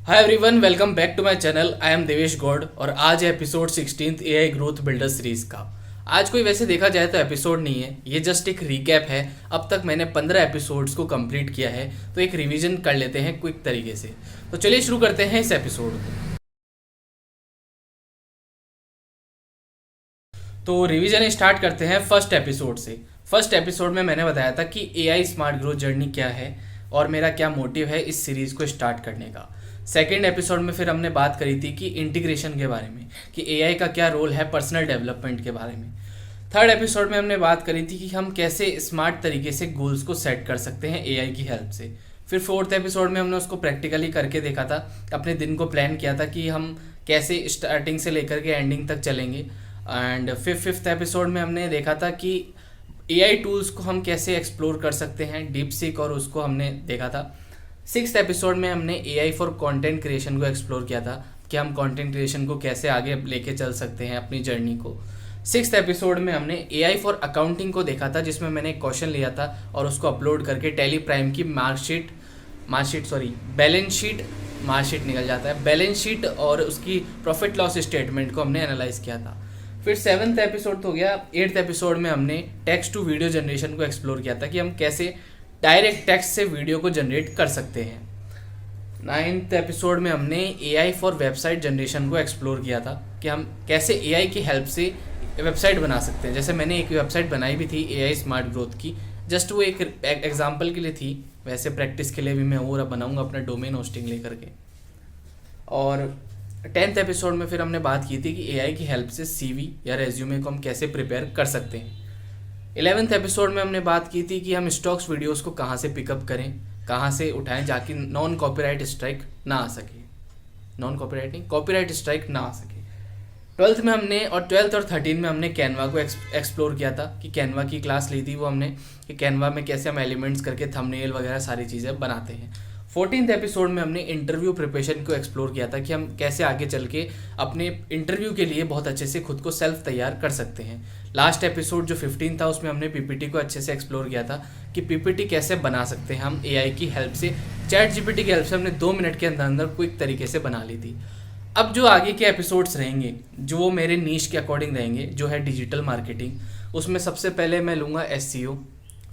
Hi everyone, welcome back to my channel. I am Devesh Gaur और आज है episode 16 AI growth builder series का। आज कोई वैसे देखा जाए तो एपिसोड नहीं है, ये जस्ट एक रिकैप है। अब तक मैंने 15 एपिसोड्स को कंप्लीट किया है, तो एक रिवीजन कर लेते हैं क्विक तरीके से। तो चलिए शुरू करते हैं इस एपिसोड को। तो रिवीजन स्टार्ट करते हैं फर्स्ट एपिसोड से। फर्स्ट एपिसोड में मैंने बताया था कि एआई स्मार्ट ग्रोथ जर्नी क्या है और मेरा क्या मोटिव है इस सीरीज़ को स्टार्ट करने का। सेकेंड एपिसोड में फिर हमने बात करी थी कि इंटीग्रेशन के बारे में, कि एआई का क्या रोल है पर्सनल डेवलपमेंट के बारे में। थर्ड एपिसोड में हमने बात करी थी कि हम कैसे स्मार्ट तरीके से गोल्स को सेट कर सकते हैं एआई की हेल्प से। फिर फोर्थ एपिसोड में हमने उसको प्रैक्टिकली करके देखा था, अपने दिन को प्लान किया था कि हम कैसे स्टार्टिंग से लेकर के एंडिंग तक चलेंगे। एंड फिफ्थ एपिसोड में हमने देखा था कि एआई टूल्स को हम कैसे एक्सप्लोर कर सकते हैं, डीप सीक, और उसको हमने देखा था। सिक्स्थ एपिसोड में हमने एआई फॉर कंटेंट क्रिएशन को एक्सप्लोर किया था कि हम कंटेंट क्रिएशन को कैसे आगे लेके चल सकते हैं अपनी जर्नी को। सिक्स्थ एपिसोड में हमने एआई फॉर अकाउंटिंग को देखा था, जिसमें मैंने एक क्वेश्चन लिया था और उसको अपलोड करके टैली प्राइम की मार्कशीट निकल जाता है, बैलेंस शीट और उसकी प्रॉफिट लॉस स्टेटमेंट को हमने एनालाइज किया था। फिर सेवन्थ एपिसोड तो हो गया। एट्थ एपिसोड में हमने टेक्स्ट टू वीडियो जनरेशन को एक्सप्लोर किया था कि हम कैसे डायरेक्ट टेक्स्ट से वीडियो को जनरेट कर सकते हैं। नाइन्थ एपिसोड में हमने एआई फॉर वेबसाइट जनरेशन को एक्सप्लोर किया था कि हम कैसे एआई की हेल्प से वेबसाइट बना सकते हैं। जैसे मैंने एक वेबसाइट बनाई भी थी एआई स्मार्ट ग्रोथ की, जस्ट वो एक एग्जांपल के लिए थी, वैसे प्रैक्टिस के लिए भी मैं और बनाऊंगा अपना डोमेन होस्टिंग लेकर के। और 10th एपिसोड में फिर हमने बात की थी कि एआई की हेल्प से सीवी या रेज्यूमे को हम कैसे प्रिपेयर कर सकते हैं। 11th एपिसोड में हमने बात की थी कि हम स्टॉक्स वीडियोस को कहाँ से पिकअप करें, कहाँ से उठाएं जाकि नॉन कॉपीराइट स्ट्राइक ना आ सके, कॉपीराइट स्ट्राइक ना आ सके। 12th में हमने और 12th और 13 में हमने कैनवा को एक्सप्लोर किया था कि कैनवा की क्लास ली थी वो हमने, कि कैनवा में कैसे हम एलिमेंट्स करके थंबनेल वगैरह सारी चीज़ें बनाते हैं। 14th एपिसोड में हमने इंटरव्यू प्रिपरेशन को एक्सप्लोर किया था कि हम कैसे आगे चल के अपने इंटरव्यू के लिए बहुत अच्छे से खुद को सेल्फ तैयार कर सकते हैं। लास्ट एपिसोड जो 15 था उसमें हमने पीपीटी को अच्छे से एक्सप्लोर किया था कि पीपीटी कैसे बना सकते हैं हम एआई की हेल्प से। चैट जीपीटी की हेल्प से हमने 2 मिनट के अंदर अंदर क्विक तरीके से बना ली थी। अब जो आगे के एपिसोड्स रहेंगे जो मेरे नीश के अकॉर्डिंग रहेंगे, जो है डिजिटल मार्केटिंग, उसमें सबसे पहले मैं लूँगा एसईओ,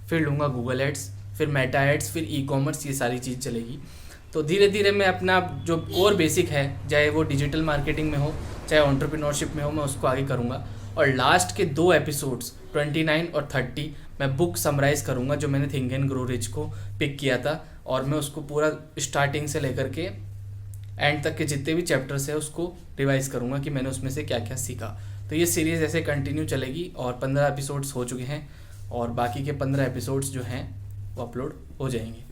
फिर लूँगा गूगल एड्स, फिर मेटा एड्स, फिर ई कॉमर्स, ये सारी चीज़ चलेगी। तो धीरे धीरे मैं अपना जो कोर बेसिक है, चाहे वो डिजिटल मार्केटिंग में हो चाहे एंटरप्रेन्योरशिप में हो, मैं उसको आगे करूँगा। और लास्ट के 2 एपिसोड्स 29 और 30 मैं बुक समराइज़ करूँगा जो मैंने थिंक एंड ग्रो रिच को पिक किया था, और मैं उसको पूरा स्टार्टिंग से लेकर के एंड तक के जितने भी चैप्टर्स है उसको रिवाइज़ करूँगा कि मैंने उसमें से क्या क्या सीखा। तो ये सीरीज़ ऐसे कंटिन्यू चलेगी और 15 एपिसोड्स हो चुके हैं और बाकी के 15 एपिसोड्स जो हैं वो अपलोड हो जाएंगे।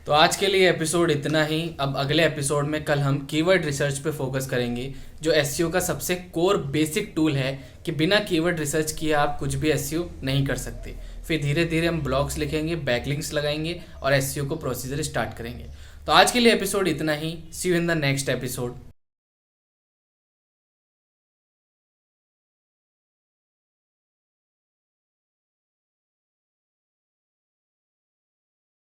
तो आज के लिए एपिसोड इतना ही। अब अगले एपिसोड में कल हम कीवर्ड रिसर्च पे फोकस करेंगे, जो एसईओ का सबसे कोर बेसिक टूल है कि बिना कीवर्ड रिसर्च किए आप कुछ भी एसईओ नहीं कर सकते। फिर धीरे धीरे हम ब्लॉग्स लिखेंगे, बैकलिंक्स लगाएंगे और एसईओ को प्रोसीजर स्टार्ट करेंगे। तो आज के लिए एपिसोड इतना ही। See you in the next episode.